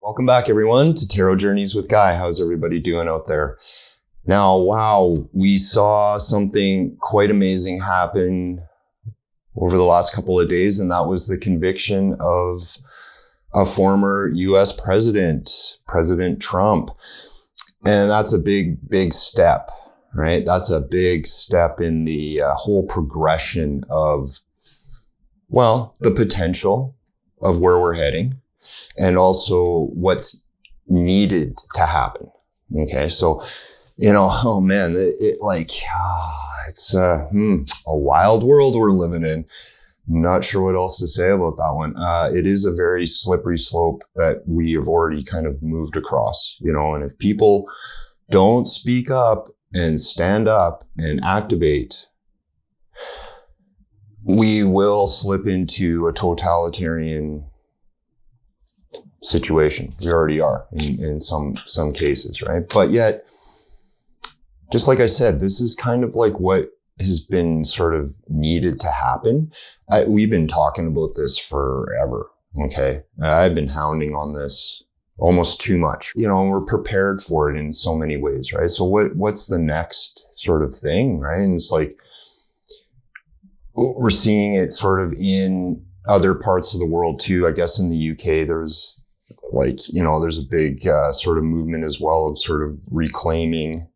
Welcome back, everyone, to Tarot Journeys with Guy. How's everybody doing out there? Now, wow, we saw something quite amazing happen over the last couple of days, and that was the conviction of a former US president, President Trump. And that's a big, big step, right? That's a big step in the whole progression of, well, the potential of where we're heading, and also what's needed to happen. Okay, so, oh man, it's a wild world we're living in. Not sure what else to say about that one. It is a very slippery slope that we have already kind of moved across, and if people don't speak up and stand up and activate, we will slip into a totalitarian situation. We already are in some cases, right? But yet, just like I said, this is kind of like what has been sort of needed to happen. We've been talking about this forever, okay? I've been hounding on this almost too much. And we're prepared for it in so many ways, right? So what's the next sort of thing, right? And it's like, we're seeing it sort of in other parts of the world too. I guess in the UK, there's a big sort of movement as well of sort of reclaiming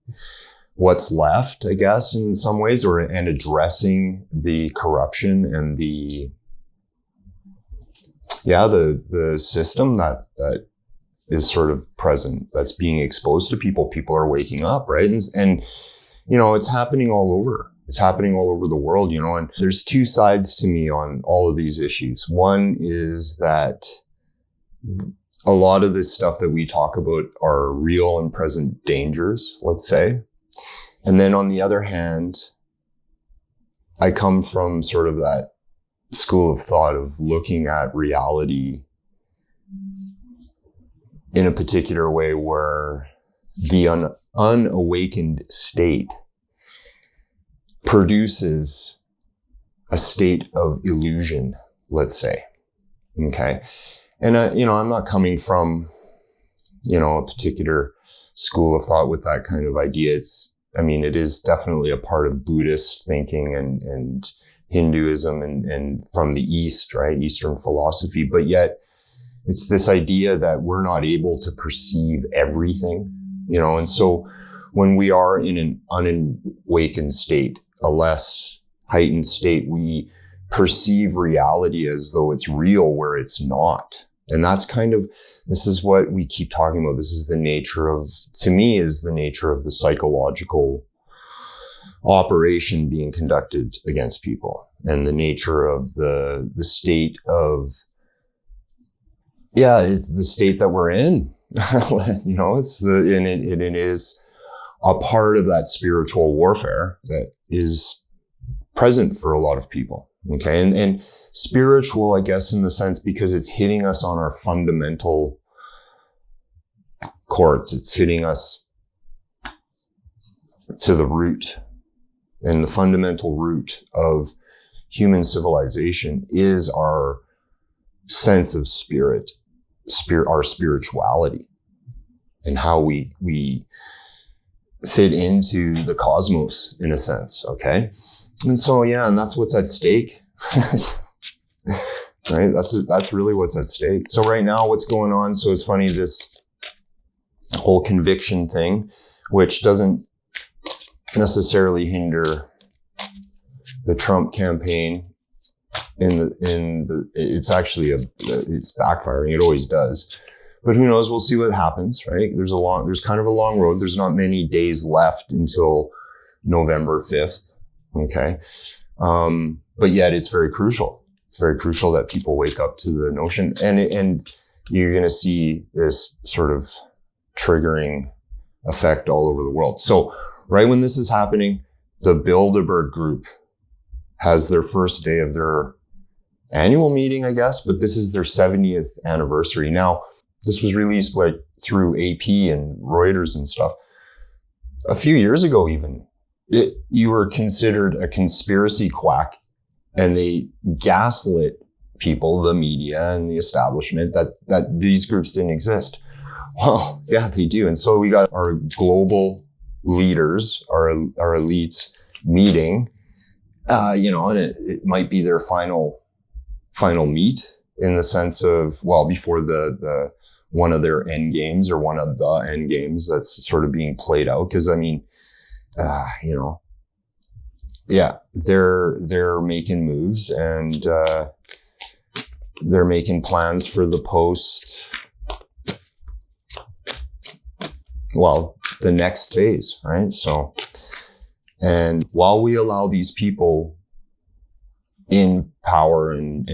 what's left, I guess, in some ways, and addressing the corruption and the system that is sort of present, that's being exposed to people. People are waking up, right? And it's happening all over. It's happening all over the world, and there's two sides to me on all of these issues. One is that a lot of this stuff that we talk about are real and present dangers, let's say. And then on the other hand, I come from sort of that school of thought of looking at reality in a particular way where the unawakened state produces a state of illusion, let's say. Okay. And, I'm not coming from, a particular school of thought with that kind of idea. It is definitely a part of Buddhist thinking and Hinduism and from the East, right? Eastern philosophy. But yet it's this idea that we're not able to perceive everything, and so when we are in an unawakened state, a less heightened state, we perceive reality as though it's real where it's not. And that's this is what we keep talking about. This is the nature of the psychological operation being conducted against people, and the nature of the state of, it's the state that we're in. It is a part of that spiritual warfare that is present for a lot of people. Okay. And spiritual, I guess, in the sense, because it's hitting us on our fundamental chords. It's hitting us to the root. And the fundamental root of human civilization is our sense of spirit, our spirituality, and how we fit into the cosmos in a sense. Okay. And so, and that's what's at stake, right? That's really what's at stake. So right now, what's going on? So it's funny, this whole conviction thing, which doesn't necessarily hinder the Trump campaign. It's actually it's backfiring. It always does. But who knows? We'll see what happens, right? There's kind of a long road. There's not many days left until November 5th. Okay. But yet it's very crucial. It's very crucial that people wake up to the notion, and you're going to see this sort of triggering effect all over the world. So right when this is happening, the Bilderberg Group has their first day of their annual meeting, I guess, but this is their 70th anniversary. Now, this was released through AP and Reuters and stuff. A few years ago, even, you were considered a conspiracy quack, and they gaslit people, the media and the establishment, that these groups didn't exist. Well, yeah, they do. And so we got our global leaders, our elites meeting, and it might be their final meet in the sense of, well, before the one of their end games or one of the end games that's sort of being played out. Cause I mean, yeah, they're making moves and, they're making plans for the the next phase, right? So, and while we allow these people in power and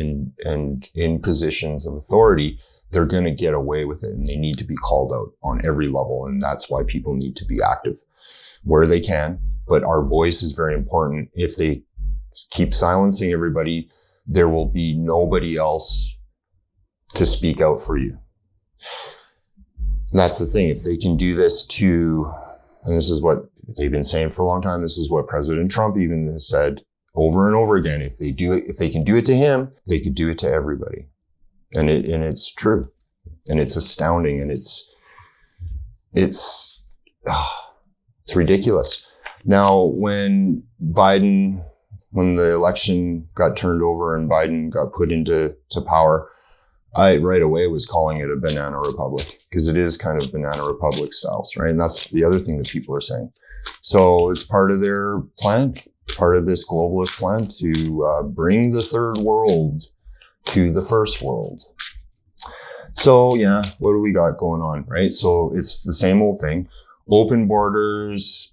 in positions of authority, they're going to get away with it, and they need to be called out on every level. And that's why people need to be active where they can. But our voice is very important. If they keep silencing everybody, there will be nobody else to speak out for you. And that's the thing. If they can do this and this is what they've been saying for a long time, this is what President Trump even has said over and over again. If they can do it to him, they could do it to everybody. And it's true. And it's astounding. And it's ridiculous. Now, when the election got turned over and Biden got put into power, I right away was calling it a banana republic, because it is kind of banana republic styles, right? And that's the other thing that people are saying. So it's part of their plan, part of this globalist plan to bring the third world to the first world. So yeah, what do we got going on, right? So it's the same old thing. Open borders,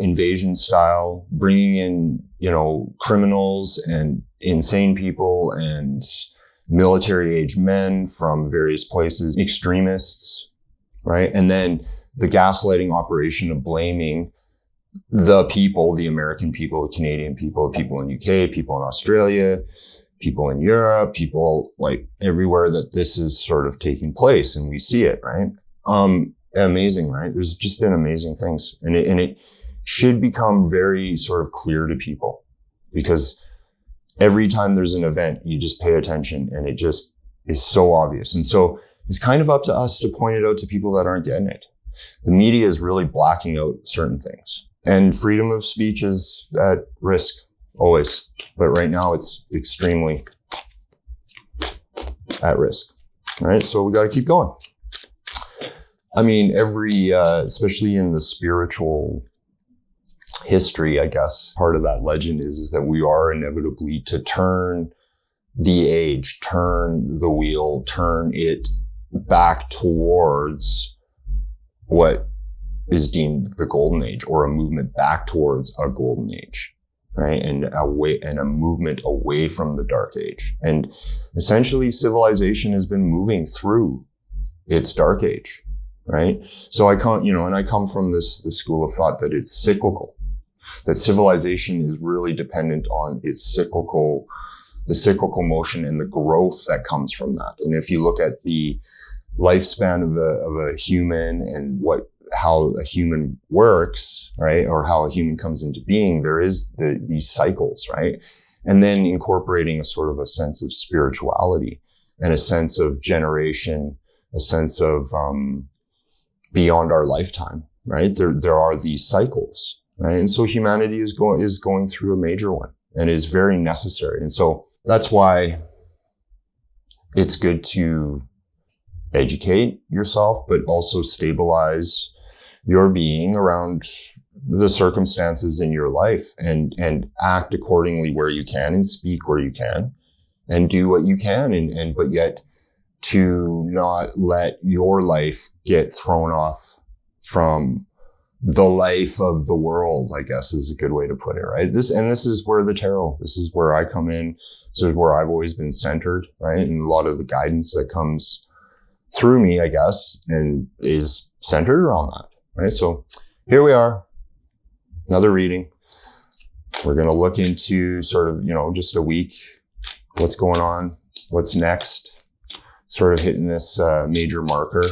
invasion style, bringing in, criminals and insane people and military age men from various places, extremists, right? And then the gaslighting operation of blaming the people, the American people, the Canadian people, people in UK, people in Australia, people in Europe, people like everywhere that this is sort of taking place, and we see it, right? Amazing, right? There's just been amazing things, and it should become very sort of clear to people, because every time there's an event, you just pay attention, and it just is so obvious. And so it's kind of up to us to point it out to people that aren't getting it. The media is really blacking out certain things, and freedom of speech is at risk always, but right now it's extremely at risk, right? So we got to keep going. I mean, especially in the spiritual history, I guess, part of that legend is that we are inevitably to turn the age, turn the wheel, turn it back towards what is deemed the golden age, or a movement back towards a golden age, right? And a movement away from the dark age. And essentially civilization has been moving through its dark age, right? So I come from this school of thought that it's cyclical, that civilization is really dependent on the cyclical motion and the growth that comes from that. And if you look at the lifespan of a human and how a human works, right? Or how a human comes into being, there is these cycles, right? And then incorporating a sort of a sense of spirituality and a sense of generation, a sense of beyond our lifetime, right? There are these cycles, right? And so humanity is going through a major one, and is very necessary. And so that's why it's good to educate yourself, but also stabilize your being around the circumstances in your life, and act accordingly where you can, and speak where you can, and do what you can, but yet to not let your life get thrown off from the life of the world, I guess is a good way to put it, right? This is where this is where I come in. This is where I've always been centered, right? And a lot of the guidance that comes through me, I guess, and is centered around that, right? So here we are, another reading. We're going to look into sort of, just a week, what's going on, what's next, sort of hitting this major marker,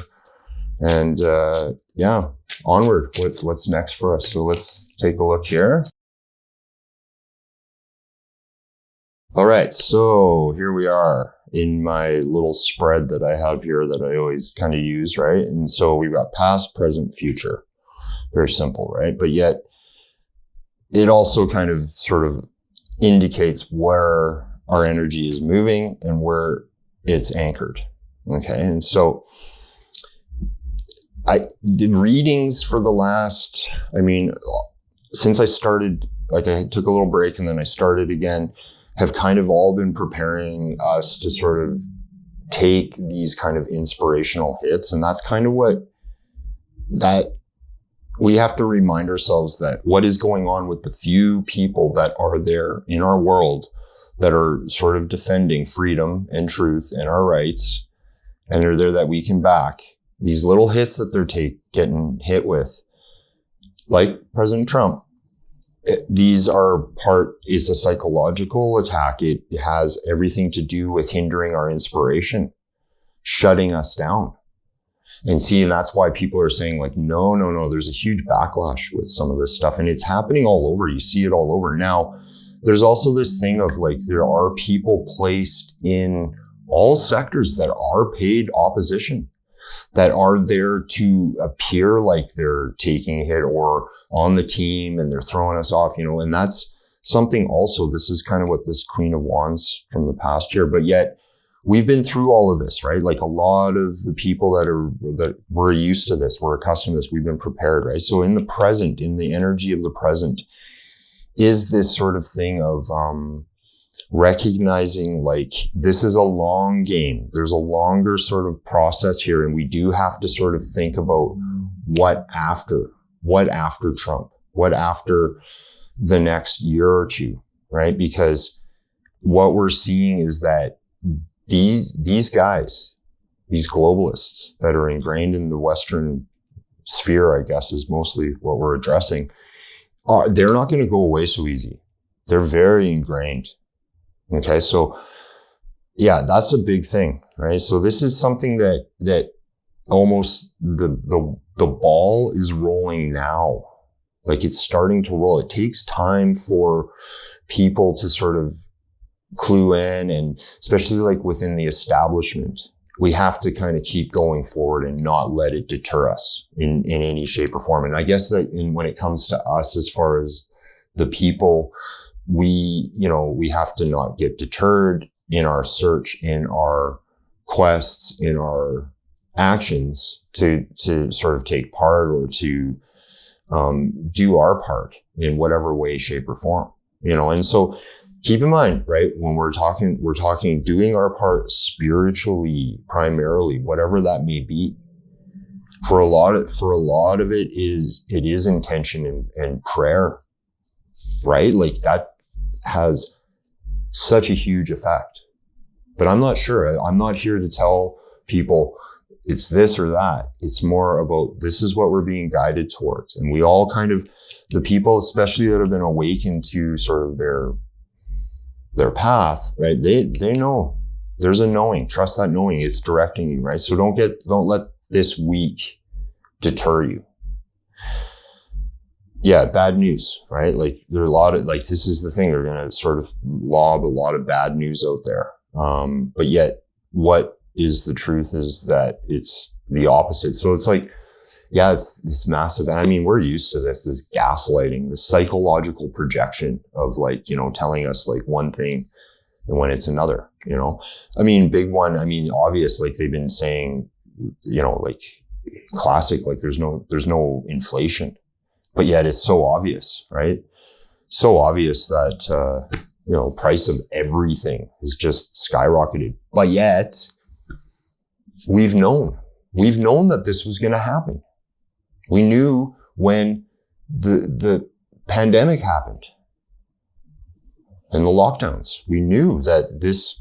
and onward. What's next for us? So let's take a look here. All right, so here we are in my little spread that I have here that I always kind of use, right? And so we've got past, present, future. Very simple, right? But yet it also kind of sort of indicates where our energy is moving and where it's anchored. Okay, and so I did readings for the last, since I started, like I took a little break and then I started again, have kind of all been preparing us to sort of take these kind of inspirational hits. And that's kind of that we have to remind ourselves that what is going on with the few people that are there in our world that are sort of defending freedom and truth and our rights, and they're there that we can back. These little hits that they're getting hit with, like President Trump, these are it's a psychological attack. It has everything to do with hindering our inspiration, shutting us down. And that's why people are saying like, no, there's a huge backlash with some of this stuff. And it's happening all over. You see it all over. Now, there's also this thing of like, there are people placed in all sectors that are paid opposition, that are there to appear like they're taking a hit or on the team and they're throwing us off, and that's something also. This is kind of what this Queen of Wands from the past year, but yet we've been through all of this, right? Like a lot of the people that we're used to this, we're accustomed to this, we've been prepared, right? So in the present, in the energy of the present, is this sort of thing of, recognizing like this is a long game. There's a longer sort of process here. And we do have to sort of think about what after Trump, what after the next year or two, right? Because what we're seeing is that these guys, these globalists that are ingrained in the Western sphere, I guess is mostly what we're addressing, they're not going to go away so easy. They're very ingrained. Okay, so yeah, that's a big thing, right? So this is something that almost the ball is rolling now. Like it's starting to roll. It takes time for people to sort of clue in, and especially like within the establishment, we have to kind of keep going forward and not let it deter us in any shape or form. And I guess that when it comes to us, as far as the people, we have to not get deterred in our search, in our quests, in our actions to sort of take part or to do our part in whatever way, shape, or form. And so keep in mind, right, when we're talking doing our part spiritually, primarily, whatever that may be. For a lot of it is intention and prayer, right? Like that has such a huge effect. But I'm not sure. I'm not here to tell people it's this or that. It's more about this is what we're being guided towards. And we all kind of, the people especially that have been awakened to sort of their path, right? They know. There's a knowing. Trust that knowing. It's directing you, right? So don't let this week deter you. Yeah, bad news, right? Like there are a lot of, like, this is the thing, they're going to sort of lob a lot of bad news out there. But yet what is the truth is that it's the opposite. So it's like, yeah, it's this massive, and I mean, we're used to this gaslighting, this psychological projection of like, telling us like one thing and when it's another, I mean, big one, I mean, obvious, like they've been saying, like classic, like there's no inflation. But yet it's so obvious, right? So obvious that, price of everything has just skyrocketed. But yet we've known that this was going to happen. We knew when the pandemic happened and the lockdowns, we knew that this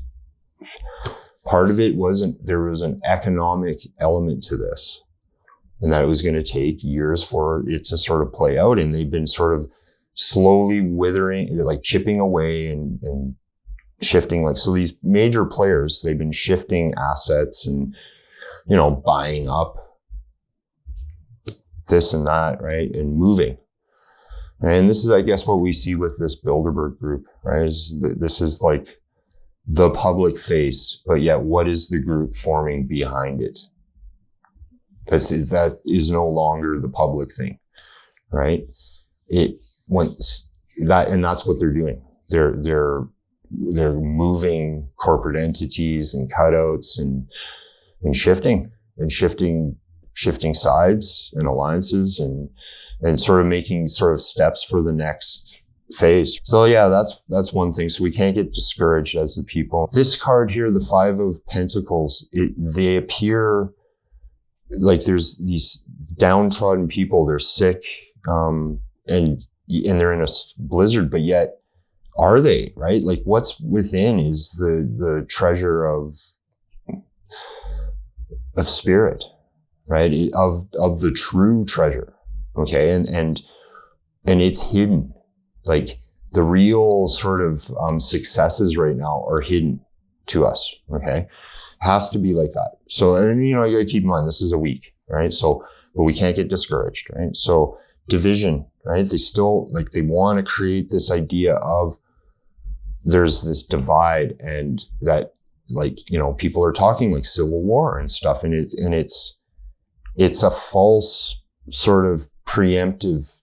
part of it there was an economic element to this. And that it was going to take years for it to sort of play out. And they've been sort of slowly withering, like chipping away and shifting. Like, so these major players, they've been shifting assets and, buying up this and that, right? And moving. And this is, I guess, what we see with this Bilderberg group, right? This is like the public face, but yet what is the group forming behind it? Because that is no longer the public thing, right? And that's what they're doing. They're moving corporate entities and cutouts and shifting sides and alliances and sort of making sort of steps for the next phase. So yeah, that's one thing. So we can't get discouraged as the people. This card here, the Five of Pentacles, they appear like there's these downtrodden people. They're sick, and they're in a blizzard, but yet are they, right? Like what's within is the treasure of spirit, right? Of the true treasure. Okay. And it's hidden. Like the real sort of successes right now are hidden to us. Okay. Has to be like that. So, and you gotta keep in mind, this is a week, right? So, but we can't get discouraged, right? So division, right? They still they want to create this idea of there's this divide and that people are talking like civil war and stuff. And it's a false sort of preemptive,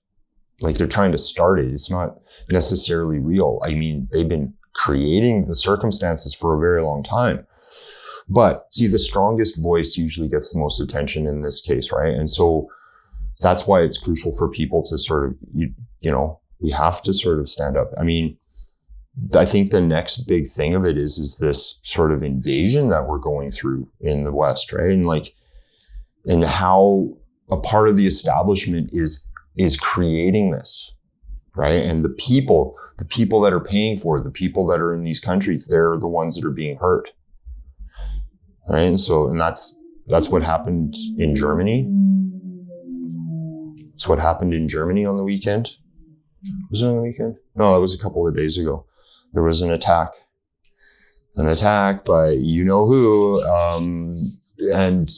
like they're trying to start it. It's not necessarily real. I mean, they've been creating the circumstances for a very long time. But see, the strongest voice usually gets the most attention in this case, right? And so that's why it's crucial for people to sort of, we have to sort of stand up. I mean, I think the next big thing of it is this sort of invasion that we're going through in the West, right? And how a part of the establishment is creating this, right? And the people that are paying for it, the people that are in these countries, they're the ones that are being hurt, right? And so, and that's what happened in Germany. It's what happened in Germany on the weekend. Was it on the weekend? No, that was a couple of days ago. There was an attack by who, and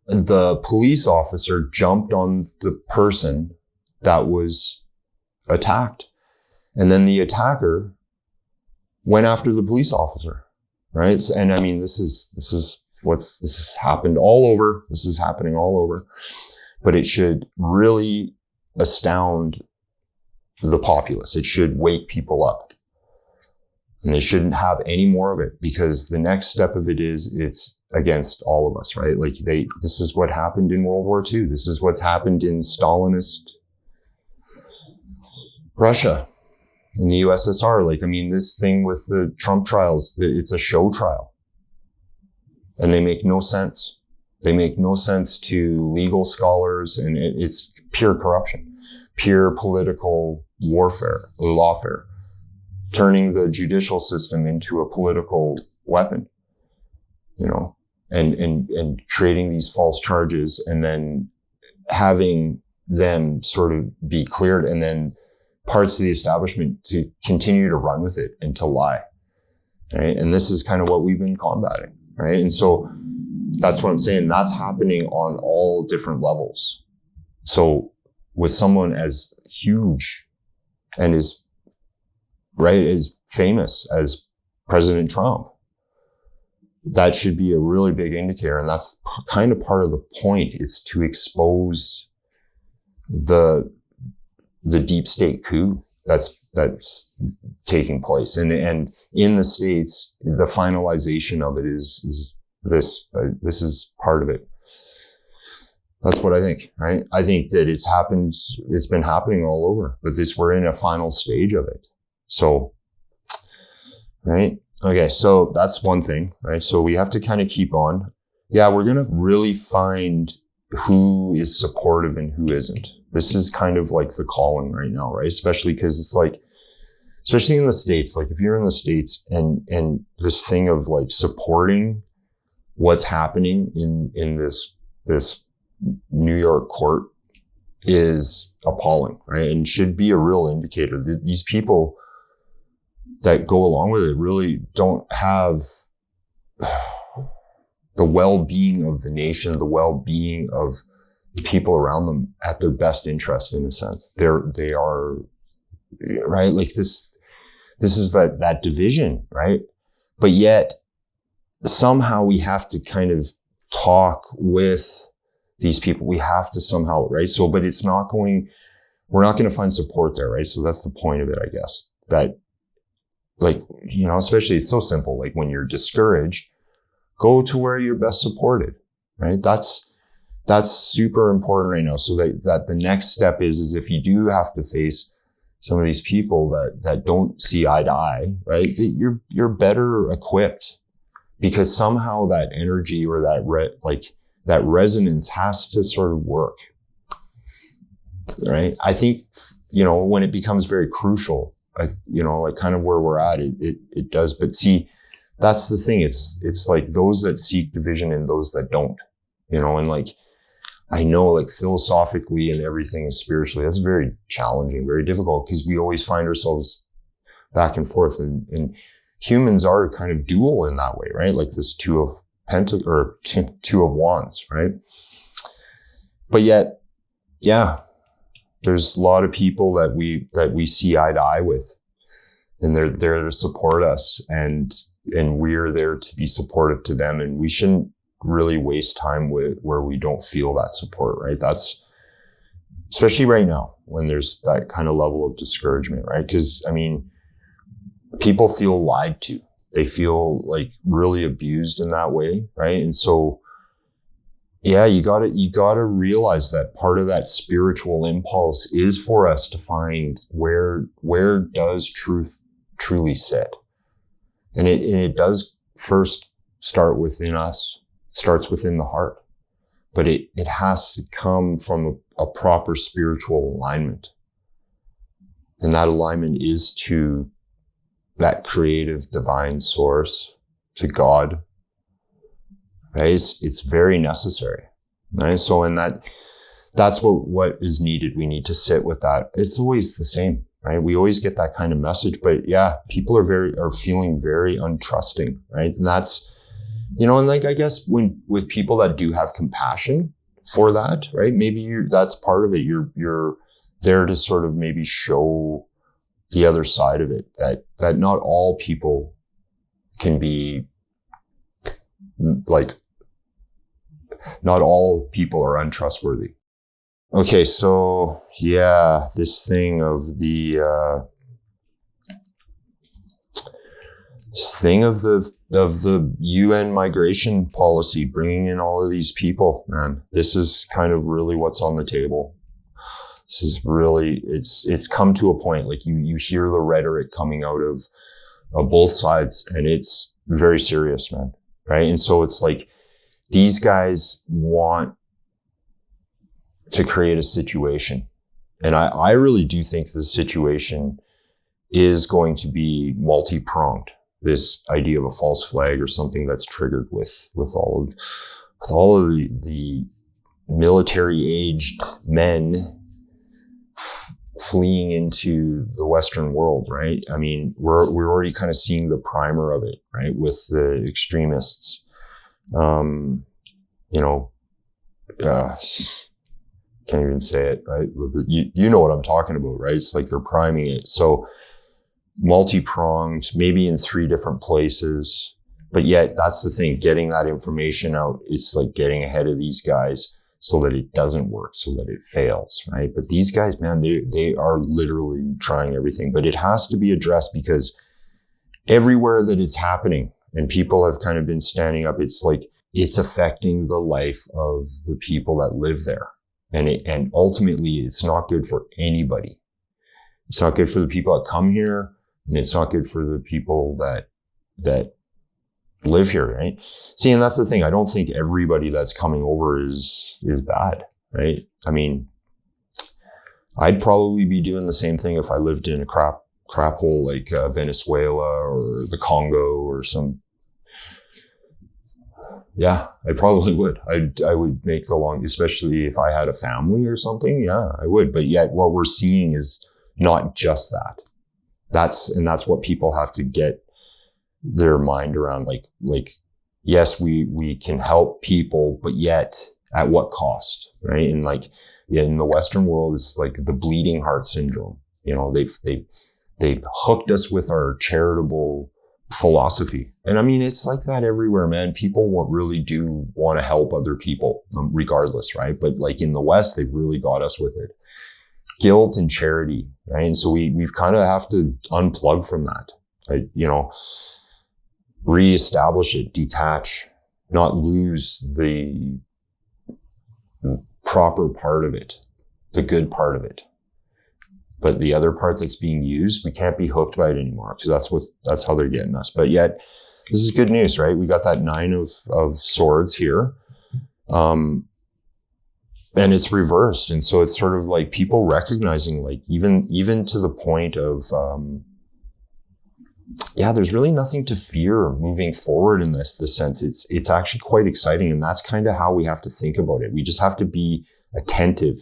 the police officer jumped on the person that was attacked, and then the attacker went after the police officer, right? And I mean, this has happened all over. This is happening all over, but it should really astound the populace. It should wake people up, and they shouldn't have any more of it, because the next step of it is it's against all of us, right? Like this is what happened in World War II. This is what's happened in Stalinist Russia, in the USSR. Like, I mean, this thing with the Trump trials, it's a show trial, and they make no sense. They make no sense to legal scholars, and it's pure corruption, pure political warfare, lawfare, turning the judicial system into a political weapon, and creating these false charges, and then having them sort of be cleared, and then parts of the establishment to continue to run with it and to lie, right? And this is kind of what we've been combating, right? And so that's what I'm saying. That's happening on all different levels. So with someone as huge and as famous as President Trump, that should be a really big indicator. And that's kind of part of the point. It's to expose the deep state coup that's taking place. And in the States, the finalization of it is this is part of it. That's what I think, right? I think that it's been happening all over, but we're in a final stage of it. So, right? Okay, so that's one thing, right? So we have to kind of keep on. Yeah, we're going to really find who is supportive and who isn't. This is kind of like the calling right now, right? Especially because it's like, especially in the States, like if you're in the States and this thing of like supporting what's happening in this New York court is appalling, right? And should be a real indicator that these people that go along with it really don't have the well-being of the nation, the well-being of the people around them at their best interest, in a sense. They are, right? Like this, this is that division, right? But yet somehow we have to kind of talk with these people. We have to somehow, right? So, but we're not going to find support there, right? So that's the point of it, I guess. That, like, you know, especially it's so simple. Like when you're discouraged, go to where you're best supported, right? That's super important right now. So that the next step is if you do have to face some of these people that don't see eye to eye, right? That you're better equipped, because somehow that energy or that resonance has to sort of work, right? I think, you know, when it becomes very crucial, you know, like kind of where we're at, it does. But see, that's the thing. It's like those that seek division and those that don't, you know, and like, I know like philosophically and everything is spiritually, that's very challenging, very difficult, because we always find ourselves back and forth, and humans are kind of dual in that way, right? Like this two of wands, right? But yet, yeah, there's a lot of people that we see eye to eye with, and they're there to support us, and we're there to be supportive to them, and we shouldn't really waste time where we don't feel that support, right? That's especially right now when there's that kind of level of discouragement, right? Because I mean, people feel lied to. They feel like really abused in that way, right? And so, yeah, you gotta realize that part of that spiritual impulse is for us to find where does truth truly sit, and it does first start within us. It starts within the heart, but it has to come from a proper spiritual alignment, and that alignment is to that creative divine source, to God, right? It's very necessary, right? So in that's what is needed. We need to sit with that. It's always the same, right? We always get that kind of message, but yeah, people are feeling very untrusting, right? And that's, you know, and like, I guess with people that do have compassion for that, right? Maybe that's part of it. You're there to sort of maybe show the other side of it, that not all people can be like, not all people are untrustworthy. Okay, so yeah, this thing of the UN migration policy, bringing in all of these people, man, this is kind of really what's on the table. This is really, it's come to a point, like you hear the rhetoric coming out of both sides, and it's very serious, man, right? And so it's like, these guys want to create a situation. And I really do think the situation is going to be multi-pronged. This idea of a false flag or something that's triggered with all of the military-aged men fleeing into the Western world, right? I mean, we're already kind of seeing the primer of it, right? With the extremists, you know, can't even say it, right? You know what I'm talking about, right? It's like they're priming it. So multi-pronged, maybe in 3 different places, but yet that's the thing, getting that information out, it's like getting ahead of these guys so that it doesn't work, so that it fails, right? But these guys, man, they are literally trying everything, but it has to be addressed, because everywhere that it's happening and people have kind of been standing up, it's like, it's affecting the life of the people that live there. And ultimately, it's not good for anybody. It's not good for the people that come here, and it's not good for the people that live here, right? See, and that's the thing. I don't think everybody that's coming over is bad, right? I mean, I'd probably be doing the same thing if I lived in a crap hole like Venezuela or the Congo or some. Yeah, I probably would. I would make the long, especially if I had a family or something. Yeah, I would. But yet what we're seeing is not just that. That's what people have to get their mind around. Like, yes, we can help people, but yet at what cost, right? And like, in the Western world, it's like the bleeding heart syndrome. You know, They've hooked us with our charitable philosophy. And I mean, it's like that everywhere, man. People really do want to help other people, regardless, right? But like in the West, they've really got us with it. Guilt and charity, right? And so we've kind of have to unplug from that, right? Reestablish it, detach, not lose the proper part of it, the good part of it. But the other part that's being used, we can't be hooked by it anymore, because that's how they're getting us. But yet, this is good news, right? We got that 9 of swords here. And it's reversed. And so it's sort of like people recognizing, like, even to the point of, there's really nothing to fear moving forward in this sense. It's actually quite exciting. And that's kind of how we have to think about it. We just have to be attentive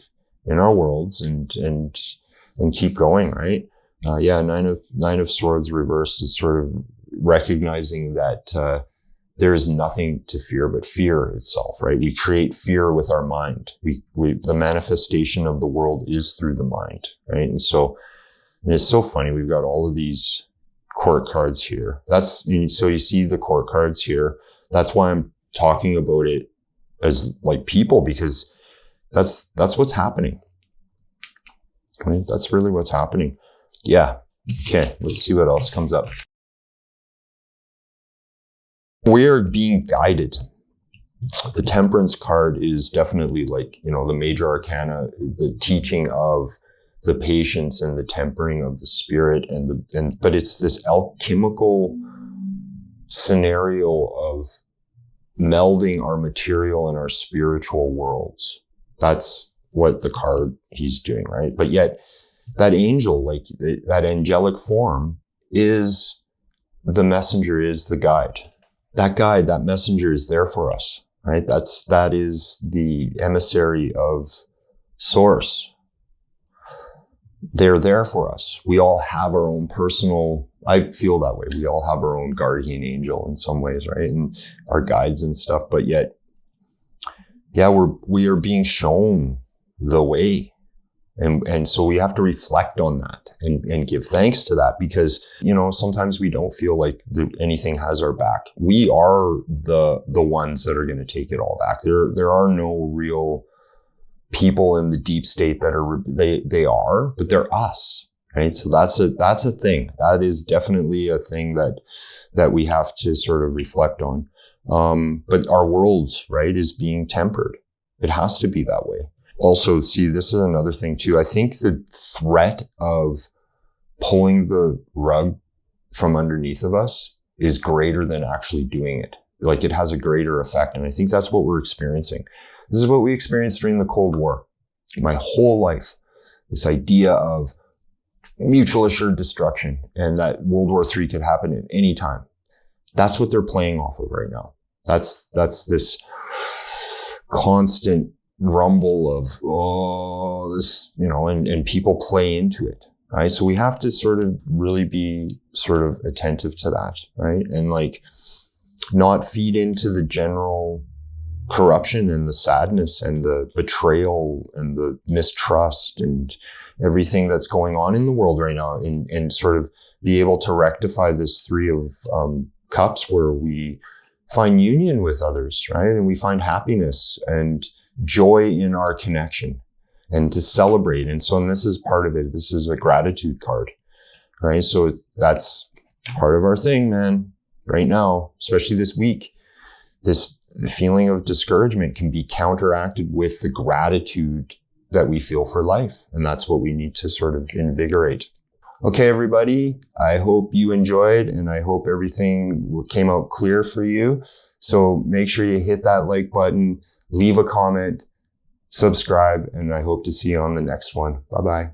in our worlds and keep going, right? 9 of swords reversed is sort of recognizing that there is nothing to fear but fear itself, right? We create fear with our mind. The manifestation of the world is through the mind, right? And it's so funny. We've got all of these court cards here. So you see the court cards here. That's why I'm talking about it as like people, because that's what's happening. Right? That's really what's happening. Yeah. Okay. Let's see what else comes up. We are being guided. The Temperance card is definitely like, the major arcana, the teaching of the patience and the tempering of the spirit, but it's this alchemical scenario of melding our material and our spiritual worlds. That's what the card he's doing, right? But yet that angel, like that angelic form, is the messenger, is the guide. That messenger is there for us, right? That is the emissary of Source. They're there for us. We all have our own personal, I feel that way. We all have our own guardian angel in some ways, right? And our guides and stuff, but yet, we are being shown the way. And so we have to reflect on that and give thanks to that, because, sometimes we don't feel like anything has our back. We are the ones that are going to take it all back. There are no real people in the deep state that are, they are, but they're us, right? So that's a thing. That is definitely a thing that we have to sort of reflect on. But our world, right, is being tempered. It has to be that way. Also, see, this is another thing too. I think the threat of pulling the rug from underneath of us is greater than actually doing it. Like, it has a greater effect. And I think that's what we're experiencing. This is what we experienced during the Cold War. My whole life, this idea of mutual assured destruction and that World War III could happen at any time. That's what they're playing off of right now. That's this constant rumble of, this, and people play into it, right? So we have to sort of really be sort of attentive to that, right? And like, not feed into the general corruption and the sadness and the betrayal and the mistrust and everything that's going on in the world right now, and sort of be able to rectify this 3 of cups, where we find union with others, right? And we find happiness and joy in our connection, and to celebrate. And this is part of it. This is a gratitude card, right? So that's part of our thing, man, right now, especially this week. The feeling of discouragement can be counteracted with the gratitude that we feel for life. And that's what we need to sort of invigorate. Okay, everybody, I hope you enjoyed, and I hope everything came out clear for you. So make sure you hit that like button, leave a comment, subscribe, and I hope to see you on the next one. Bye-bye.